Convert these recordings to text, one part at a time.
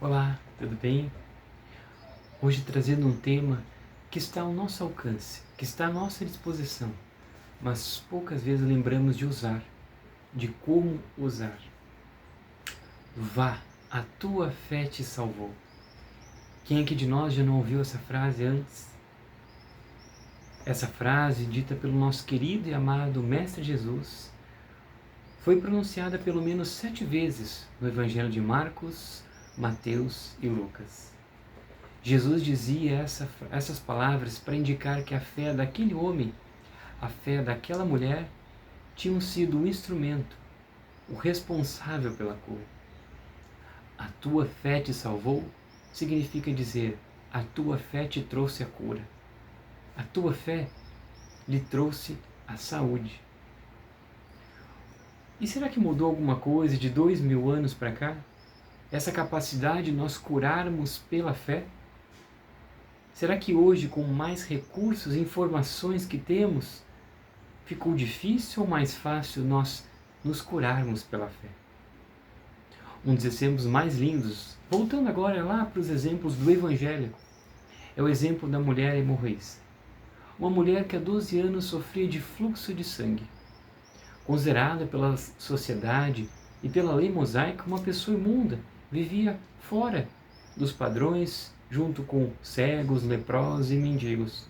Olá, tudo bem? Hoje trazendo um tema que está ao nosso alcance, que está à nossa disposição, mas poucas vezes lembramos de usar, de como usar. Vá, a tua fé te salvou. Quem aqui de nós já não ouviu essa frase antes? Essa frase, dita pelo nosso querido e amado Mestre Jesus, foi pronunciada pelo menos 7 vezes no Evangelho de Marcos, Mateus e Lucas. Jesus dizia essas palavras para indicar que a fé daquele homem, a fé daquela mulher, tinham sido o instrumento, o responsável pela cura. A tua fé te salvou significa dizer, a tua fé te trouxe a cura. A tua fé lhe trouxe a saúde. E será que mudou alguma coisa de 2000 anos para cá? Essa capacidade de nós curarmos pela fé? Será que hoje, com mais recursos e informações que temos, ficou difícil ou mais fácil nós nos curarmos pela fé? Um dos exemplos mais lindos, voltando agora lá para os exemplos do Evangelho, é o exemplo da mulher hemorroísta. Uma mulher que há 12 anos sofria de fluxo de sangue. Considerada pela sociedade e pela lei mosaica uma pessoa imunda, vivia fora dos padrões, junto com cegos, leprosos e mendigos.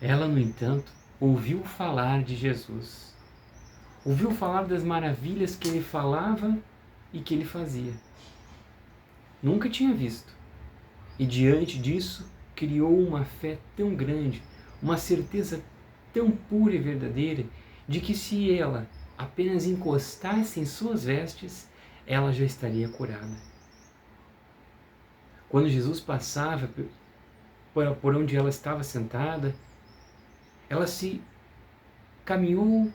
Ela, no entanto, ouviu falar de Jesus. Ouviu falar das maravilhas que ele falava e que ele fazia. Nunca tinha visto. E diante disso, criou uma fé tão grande, uma certeza tão pura e verdadeira, de que se ela apenas encostasse em suas vestes, ela já estaria curada. Quando Jesus passava por onde ela estava sentada, ela se caminhou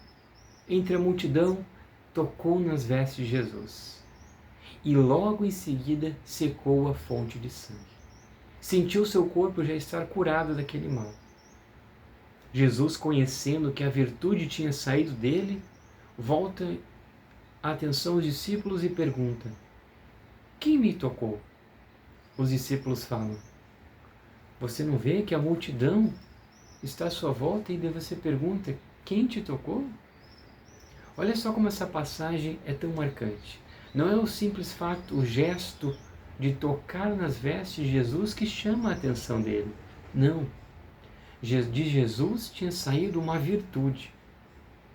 entre a multidão, tocou nas vestes de Jesus. E logo em seguida secou a fonte de sangue. Sentiu seu corpo já estar curado daquele mal. Jesus, conhecendo que a virtude tinha saído dele, volta a atenção aos discípulos e pergunta: quem me tocou? Os discípulos falam: você não vê que a multidão está à sua volta e daí você pergunta: quem te tocou? Olha só como essa passagem é tão marcante. Não é o simples fato, o gesto de tocar nas vestes de Jesus que chama a atenção dele. Não. De Jesus tinha saído uma virtude.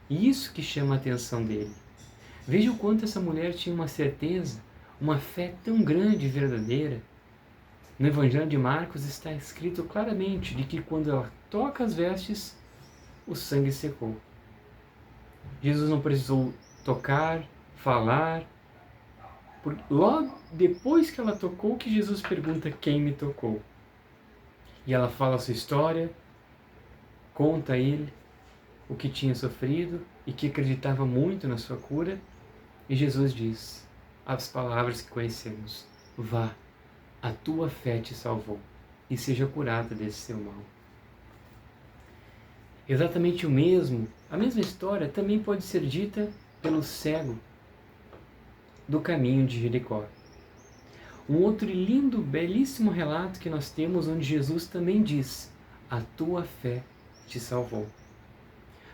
E isso que chama a atenção dele. Veja o quanto essa mulher tinha uma certeza, uma fé tão grande e verdadeira. No Evangelho de Marcos está escrito claramente de que quando ela toca as vestes, o sangue secou. Jesus não precisou tocar, falar. Logo depois que ela tocou, que Jesus pergunta quem me tocou. E ela fala a sua história, conta a ele o que tinha sofrido e que acreditava muito na sua cura. E Jesus diz as palavras que conhecemos: vá, a tua fé te salvou e seja curada desse seu mal. Exatamente a mesma história também pode ser dita pelo cego do caminho de Jericó. Um outro lindo, belíssimo relato que nós temos onde Jesus também diz: a tua fé te salvou.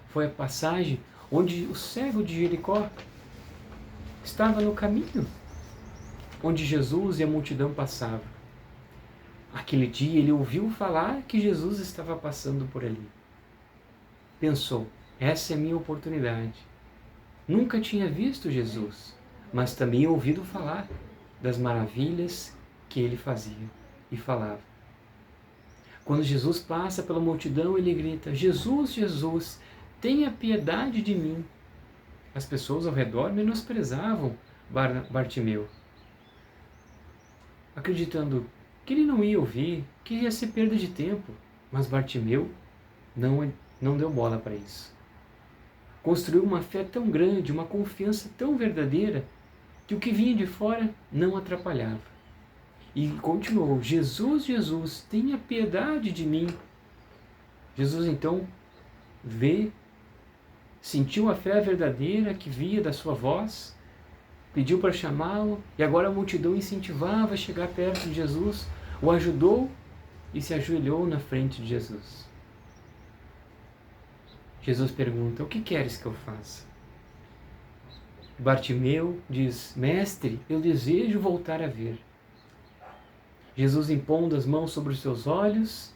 Foi a passagem onde o cego de Jericó estava no caminho, onde Jesus e a multidão passavam. Aquele dia ele ouviu falar que Jesus estava passando por ali. Pensou: essa é a minha oportunidade. Nunca tinha visto Jesus, mas também ouvido falar das maravilhas que ele fazia e falava. Quando Jesus passa pela multidão, ele grita: Jesus, Jesus, tenha piedade de mim. As pessoas ao redor menosprezavam Bartimeu, acreditando que ele não ia ouvir, que ia ser perda de tempo. Mas Bartimeu não deu bola para isso. Construiu uma fé tão grande, uma confiança tão verdadeira, que o que vinha de fora não atrapalhava. E continuou: Jesus, Jesus, tenha piedade de mim. Jesus então sentiu a fé verdadeira que via da sua voz, pediu para chamá-lo, e agora a multidão incentivava a chegar perto de Jesus, o ajudou e se ajoelhou na frente de Jesus. Jesus pergunta: o que queres que eu faça? Bartimeu diz: mestre, eu desejo voltar a ver. Jesus, impondo as mãos sobre os seus olhos,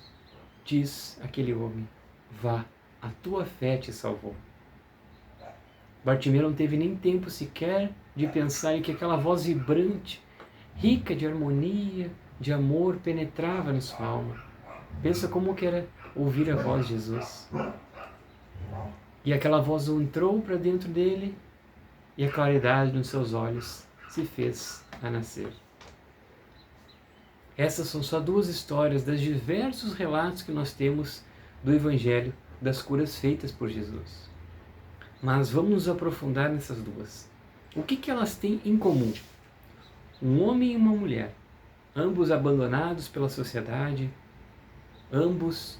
diz àquele homem: vá, a tua fé te salvou. Bartimeu não teve nem tempo sequer de pensar em que aquela voz vibrante, rica de harmonia, de amor, penetrava na sua alma. Pensa como que era ouvir a voz de Jesus. E aquela voz entrou para dentro dele e a claridade nos seus olhos se fez a nascer. Essas são só duas histórias dos diversos relatos que nós temos do Evangelho das curas feitas por Jesus. Mas vamos nos aprofundar nessas duas. O que elas têm em comum? Um homem e uma mulher, ambos abandonados pela sociedade, ambos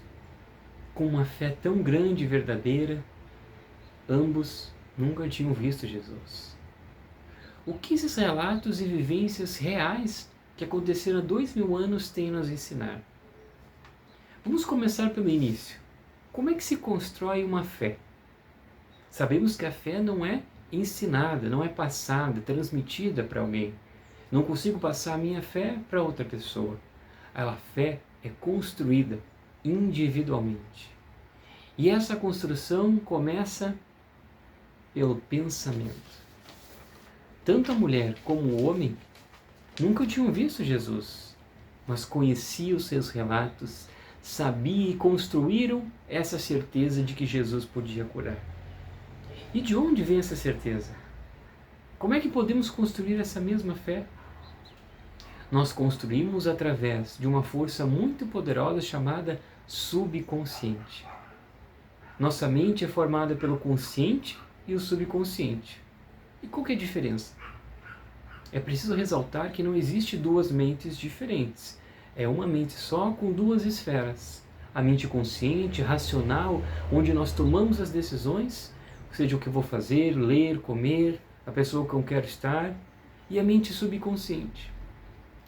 com uma fé tão grande e verdadeira, ambos nunca tinham visto Jesus. O que esses relatos e vivências reais que aconteceram há 2000 anos têm a nos ensinar? Vamos começar pelo início. Como é que se constrói uma fé? Sabemos que a fé não é ensinada, não é passada, transmitida para alguém. Não consigo passar a minha fé para outra pessoa. A fé é construída individualmente. E essa construção começa pelo pensamento. Tanto a mulher como o homem nunca tinham visto Jesus, mas conheciam os seus relatos, sabiam e construíram essa certeza de que Jesus podia curar. E de onde vem essa certeza? Como é que podemos construir essa mesma fé? Nós construímos através de uma força muito poderosa chamada subconsciente. Nossa mente é formada pelo consciente e o subconsciente. E qual que é a diferença? É preciso ressaltar que não existe duas mentes diferentes. É uma mente só com duas esferas. A mente consciente, racional, onde nós tomamos as decisões, seja o que eu vou fazer, ler, comer, a pessoa que eu quero estar, e a mente subconsciente,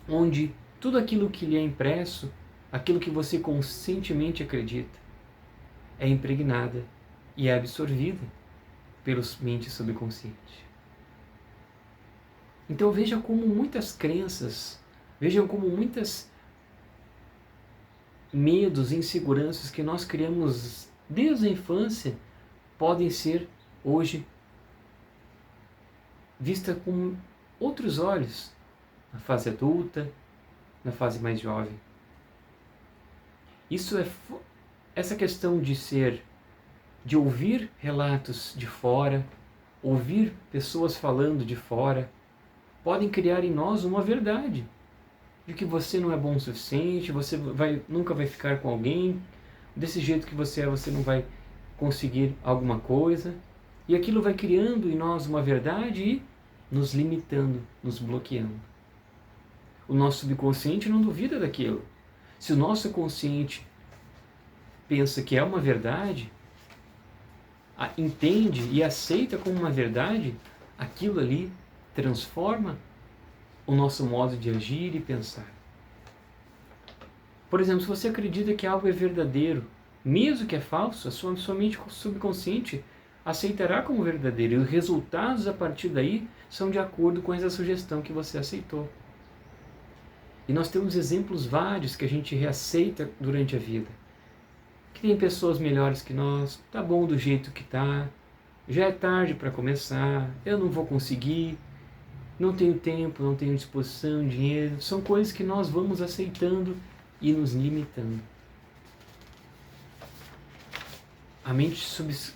onde tudo aquilo que lhe é impresso, aquilo que você conscientemente acredita, é impregnada e é absorvida pela mente subconsciente. Então veja como muitas crenças, vejam como muitas medos e inseguranças que nós criamos desde a infância podem ser hoje vista com outros olhos na fase adulta, na fase mais jovem. Essa questão de ouvir relatos de fora, ouvir pessoas falando de fora, podem criar em nós uma verdade de que você não é bom o suficiente, você nunca vai ficar com alguém, desse jeito que você não vai conseguir alguma coisa, e aquilo vai criando em nós uma verdade e nos limitando, nos bloqueando. O nosso subconsciente não duvida daquilo. Se o nosso consciente pensa que é uma verdade, entende e aceita como uma verdade, aquilo ali transforma o nosso modo de agir e pensar. Por exemplo, se você acredita que algo é verdadeiro, mesmo que é falso, a sua mente subconsciente aceitará como verdadeiro, e os resultados a partir daí são de acordo com essa sugestão que você aceitou. E nós temos exemplos vários que a gente reaceita durante a vida. Que tem pessoas melhores que nós, tá bom do jeito que tá, já é tarde para começar, eu não vou conseguir, não tenho tempo, não tenho disposição, dinheiro. São coisas que nós vamos aceitando e nos limitando.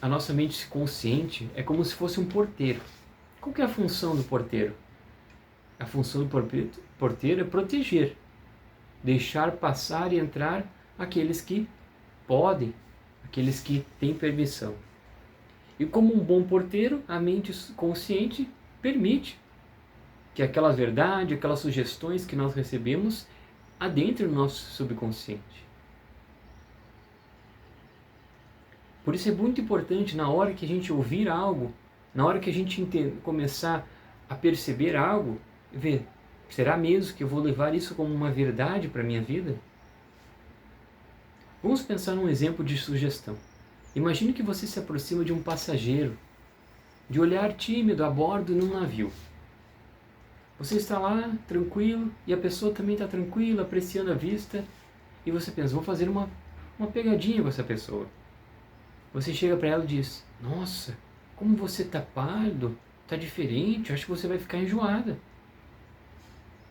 A nossa mente consciente é como se fosse um porteiro. Qual que é a função do porteiro? A função do porteiro é proteger, deixar passar e entrar aqueles que podem, aqueles que têm permissão. E como um bom porteiro, a mente consciente permite que aquela verdade, aquelas sugestões que nós recebemos adentrem no nosso subconsciente. Por isso é muito importante, na hora que a gente ouvir algo, na hora que a gente começar a perceber algo, ver, será mesmo que eu vou levar isso como uma verdade para a minha vida? Vamos pensar num exemplo de sugestão. Imagine que você se aproxima de um passageiro, de olhar tímido a bordo num navio. Você está lá, tranquilo, e a pessoa também está tranquila, apreciando a vista, e você pensa, vou fazer uma pegadinha com essa pessoa. Você chega para ela e diz, nossa, como você está pálido, está diferente, acho que você vai ficar enjoada.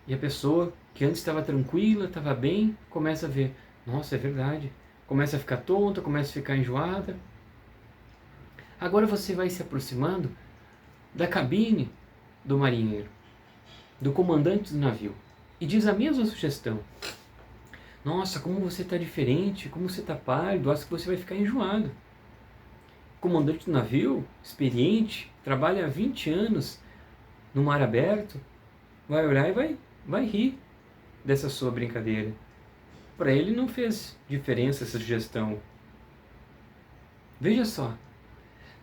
E a pessoa, que antes estava tranquila, estava bem, começa a ver, nossa, é verdade. Começa a ficar tonta, começa a ficar enjoada. Agora você vai se aproximando da cabine do marinheiro, do comandante do navio, e diz a mesma sugestão. Nossa, como você está diferente, como você está pálido, acho que você vai ficar enjoado. O comandante do navio, experiente, trabalha há 20 anos no mar aberto, vai olhar e vai rir dessa sua brincadeira. Para ele não fez diferença essa sugestão. Veja só,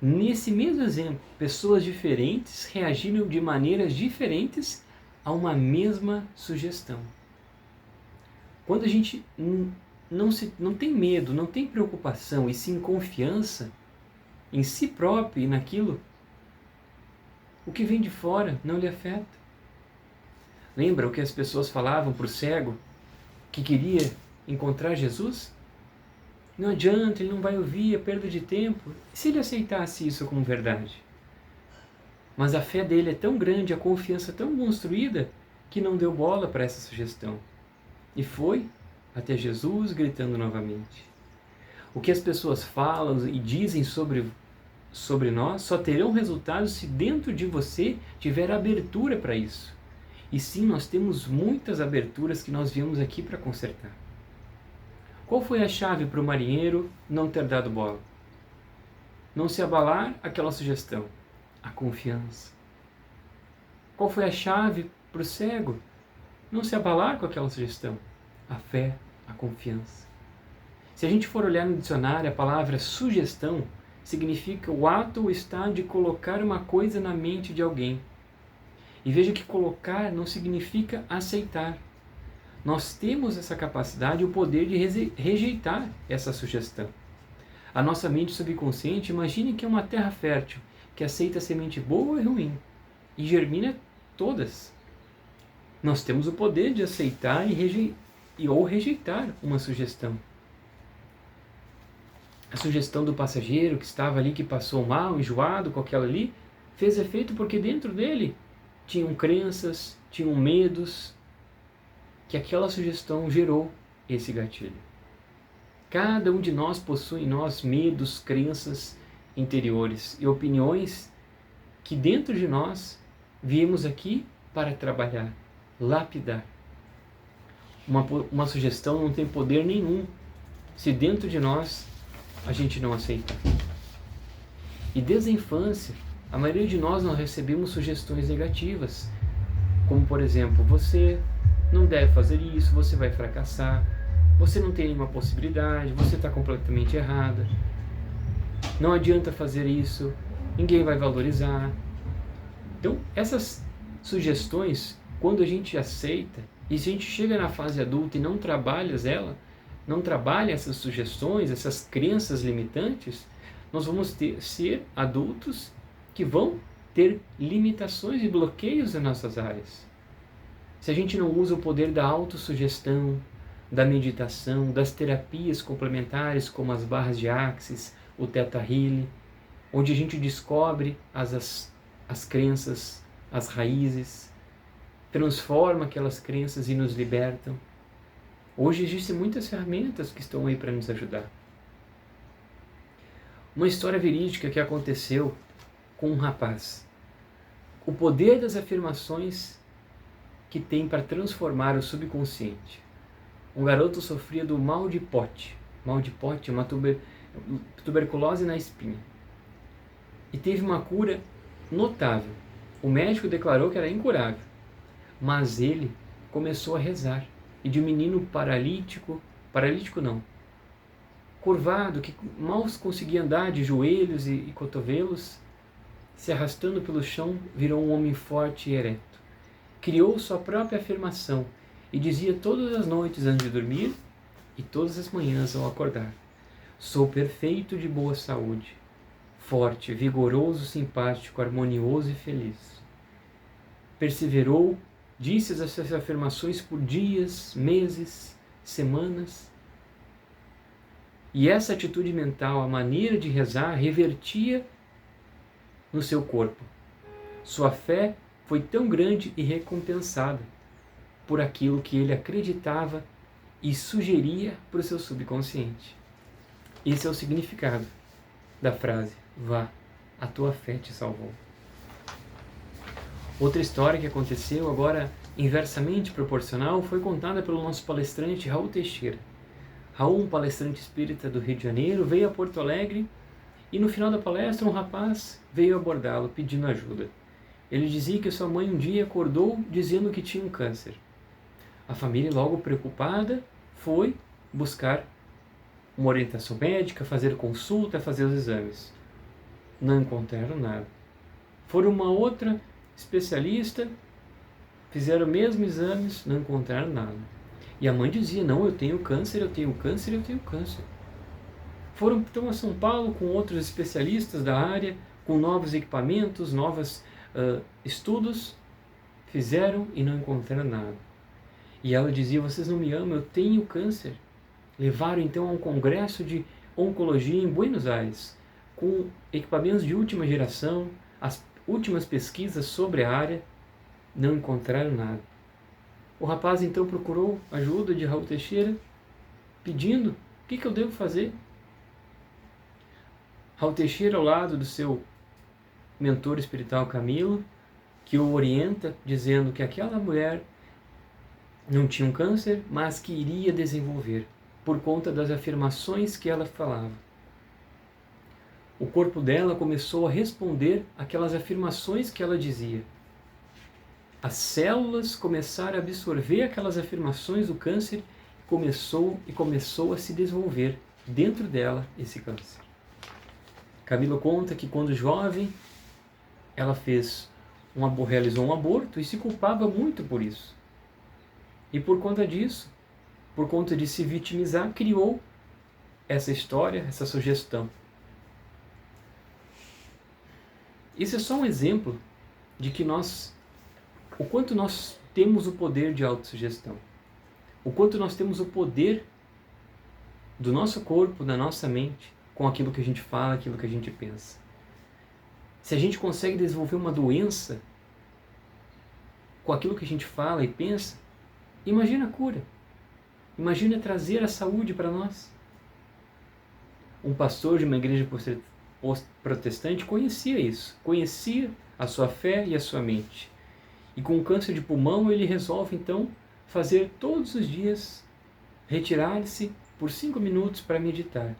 nesse mesmo exemplo, pessoas diferentes reagiram de maneiras diferentes a uma mesma sugestão. Quando a gente não tem medo, não tem preocupação e sim confiança em si próprio e naquilo, o que vem de fora não lhe afeta. Lembra o que as pessoas falavam para o cego que queria encontrar Jesus? Não adianta, ele não vai ouvir, é perda de tempo. E se ele aceitasse isso como verdade? Mas a fé dele é tão grande, a confiança tão construída, que não deu bola para essa sugestão. E foi até Jesus gritando novamente. O que as pessoas falam e dizem sobre nós só terão resultados se dentro de você tiver abertura para isso. E sim, nós temos muitas aberturas que nós viemos aqui para consertar. Qual foi a chave para o marinheiro não ter dado bola? Não se abalar aquela sugestão, a confiança. Qual foi a chave para o cego não se abalar com aquela sugestão? A fé, a confiança. Se a gente for olhar no dicionário, a palavra sugestão significa o ato ou estado de colocar uma coisa na mente de alguém. E veja que colocar não significa aceitar. Nós temos essa capacidade e o poder de rejeitar essa sugestão. A nossa mente subconsciente, imagine que é uma terra fértil, que aceita semente boa e ruim, e germina todas. Nós temos o poder de aceitar ou rejeitar uma sugestão. A sugestão do passageiro que estava ali, que passou mal, enjoado com aquela ali, fez efeito porque dentro dele tinham crenças, tinham medos, que aquela sugestão gerou esse gatilho. Cada um de nós possui em nós medos, crenças interiores e opiniões que dentro de nós viemos aqui para trabalhar, lapidar. Uma sugestão não tem poder nenhum se dentro de nós a gente não aceitar. E desde a infância, a maioria de nós recebemos sugestões negativas, como por exemplo, você não deve fazer isso, você vai fracassar, você não tem nenhuma possibilidade, você está completamente errada, não adianta fazer isso, ninguém vai valorizar. Então, essas sugestões, quando a gente aceita, e se a gente chega na fase adulta e não trabalha essas sugestões, essas crenças limitantes, nós vamos ser adultos que vão ter limitações e bloqueios nas nossas áreas. Se a gente não usa o poder da autossugestão, da meditação, das terapias complementares como as barras de Axis, o Theta Healing, onde a gente descobre as crenças, as raízes, transforma aquelas crenças e nos libertam. Hoje existem muitas ferramentas que estão aí para nos ajudar. Uma história verídica que aconteceu com um rapaz. O poder das afirmações que tem para transformar o subconsciente. Um garoto sofria do mal de Pote. Mal de Pote é uma tuberculose na espinha. E teve uma cura notável. O médico declarou que era incurável. Mas ele começou a rezar. E de um menino paralítico não, curvado, que mal conseguia andar de joelhos e cotovelos, se arrastando pelo chão, virou um homem forte e ereto. Criou sua própria afirmação e dizia todas as noites antes de dormir e todas as manhãs ao acordar: sou perfeito de boa saúde, forte, vigoroso, simpático, harmonioso e feliz. Perseverou, disse essas afirmações por dias, meses, semanas. E essa atitude mental, a maneira de rezar, revertia no seu corpo. Sua fé foi tão grande e recompensada por aquilo que ele acreditava e sugeria para o seu subconsciente. Esse é o significado da frase: vá, a tua fé te salvou. Outra história que aconteceu, agora inversamente proporcional, foi contada pelo nosso palestrante Raul Teixeira. Raul, um palestrante espírita do Rio de Janeiro, veio a Porto Alegre e no final da palestra um rapaz veio abordá-lo pedindo ajuda. Ele dizia que sua mãe um dia acordou dizendo que tinha um câncer. A família, logo preocupada, foi buscar uma orientação médica, fazer consulta, fazer os exames. Não encontraram nada. Foram uma outra especialista, fizeram os mesmos exames, não encontraram nada. E a mãe dizia: não, eu tenho câncer, eu tenho câncer, eu tenho câncer. Foram então a São Paulo com outros especialistas da área, com novos equipamentos, novos estudos, fizeram e não encontraram nada. E ela dizia: vocês não me amam, eu tenho câncer. Levaram então a um congresso de oncologia em Buenos Aires, com equipamentos de última geração, as últimas pesquisas sobre a área, não encontraram nada. O rapaz então procurou ajuda de Raul Teixeira, pedindo: o que eu devo fazer? Raul Teixeira, ao lado do seu mentor espiritual Camilo, que o orienta, dizendo que aquela mulher não tinha um câncer, mas que iria desenvolver, por conta das afirmações que ela falava. O corpo dela começou a responder aquelas afirmações que ela dizia. As células começaram a absorver aquelas afirmações do câncer e começou a se desenvolver dentro dela esse câncer. Camilo conta que quando jovem, ela realizou um aborto e se culpava muito por isso. E por conta disso, por conta de se vitimizar, criou essa história, essa sugestão. Isso é só um exemplo de que o quanto nós temos o poder de autossugestão, o quanto nós temos o poder do nosso corpo, da nossa mente, com aquilo que a gente fala, aquilo que a gente pensa. Se a gente consegue desenvolver uma doença com aquilo que a gente fala e pensa, imagina a cura. Imagina trazer a saúde para nós. Um pastor de uma igreja protestante conhecia isso, conhecia a sua fé e a sua mente. E com câncer de pulmão ele resolve então fazer todos os dias, retirar-se por 5 minutos para meditar.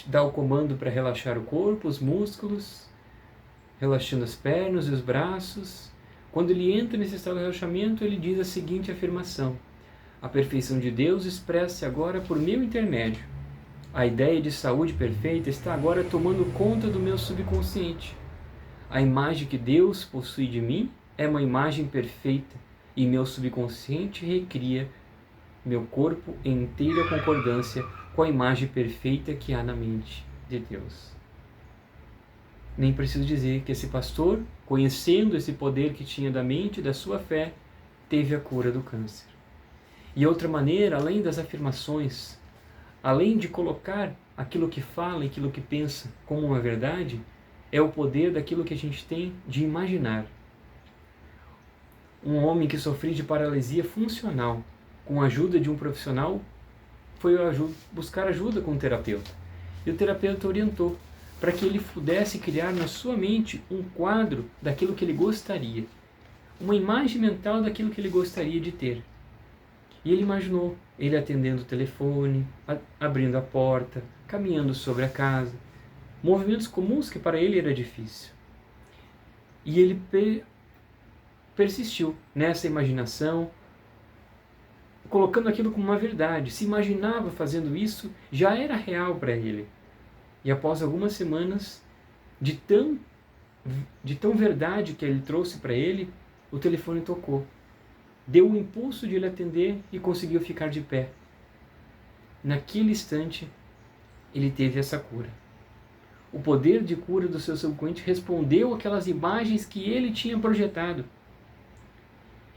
Dá o comando para relaxar o corpo, os músculos, relaxando as pernas e os braços. Quando ele entra nesse estado de relaxamento, ele diz a seguinte afirmação: a perfeição de Deus expressa-se agora por meu intermédio. A ideia de saúde perfeita está agora tomando conta do meu subconsciente. A imagem que Deus possui de mim é uma imagem perfeita e meu subconsciente recria meu corpo em inteira concordância com a imagem perfeita que há na mente de Deus. Nem preciso dizer que esse pastor, conhecendo esse poder que tinha da mente e da sua fé, teve a cura do câncer. E outra maneira, além das afirmações, além de colocar aquilo que fala e aquilo que pensa como uma verdade, é o poder daquilo que a gente tem de imaginar. Um homem que sofria de paralisia funcional, com a ajuda de um profissional, foi buscar ajuda com um terapeuta. E o terapeuta orientou para que ele pudesse criar na sua mente um quadro daquilo que ele gostaria, uma imagem mental daquilo que ele gostaria de ter. E ele imaginou ele atendendo o telefone, abrindo a porta, caminhando sobre a casa, movimentos comuns que para ele era difícil. E ele persistiu nessa imaginação, colocando aquilo como uma verdade. Se imaginava fazendo isso, já era real para ele. E após algumas semanas de de tão verdade que ele trouxe para ele, o telefone tocou. Deu o impulso de ele atender e conseguiu ficar de pé. Naquele instante, ele teve essa cura. O poder de cura do seu subconsciente respondeu àquelas imagens que ele tinha projetado.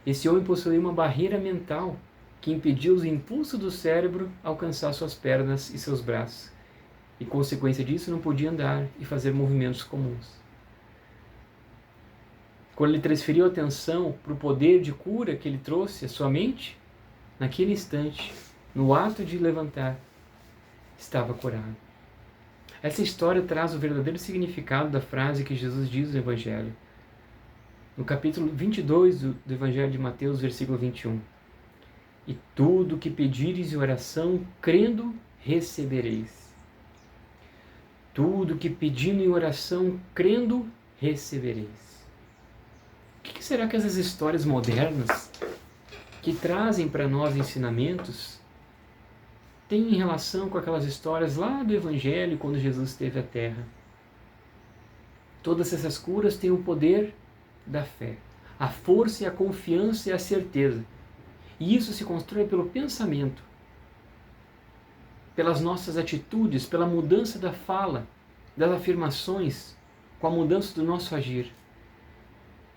Esse homem possuía uma barreira mental que impediu os impulsos do cérebro alcançar suas pernas e seus braços. E, consequência disso, não podia andar e fazer movimentos comuns. Quando ele transferiu a atenção para o poder de cura que ele trouxe à sua mente, naquele instante, no ato de levantar, estava curado. Essa história traz o verdadeiro significado da frase que Jesus diz no Evangelho. No capítulo 22 do Evangelho de Mateus, versículo 21. E tudo que pedires em oração, crendo, recebereis. Tudo que pedindo em oração, crendo, recebereis. O que será que essas histórias modernas, que trazem para nós ensinamentos, tem em relação com aquelas histórias lá do Evangelho, quando Jesus esteve à Terra? Todas essas curas têm o poder da fé, a força e a confiança e a certeza. E isso se constrói pelo pensamento, pelas nossas atitudes, pela mudança da fala, das afirmações, com a mudança do nosso agir.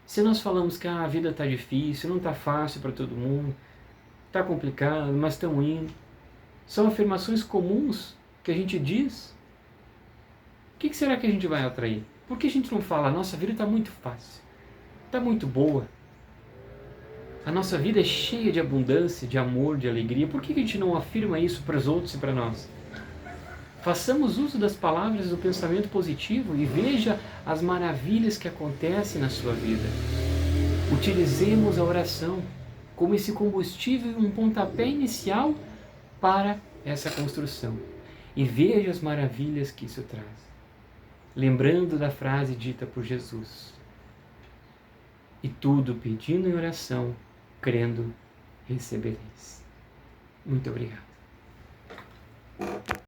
Se nós falamos que a vida está difícil, não está fácil para todo mundo, está complicado, mas estamos indo, são afirmações comuns que a gente diz. O que será que a gente vai atrair? Por que a gente não fala, a nossa vida está muito fácil, está muito boa, a nossa vida é cheia de abundância, de amor, de alegria? Por que a gente não afirma isso para os outros e para nós? Façamos uso das palavras do pensamento positivo e veja as maravilhas que acontecem na sua vida. Utilizemos a oração como esse combustível e um pontapé inicial para essa construção. E veja as maravilhas que isso traz. Lembrando da frase dita por Jesus. E tudo pedindo em oração, crendo, recebereis. Muito obrigado.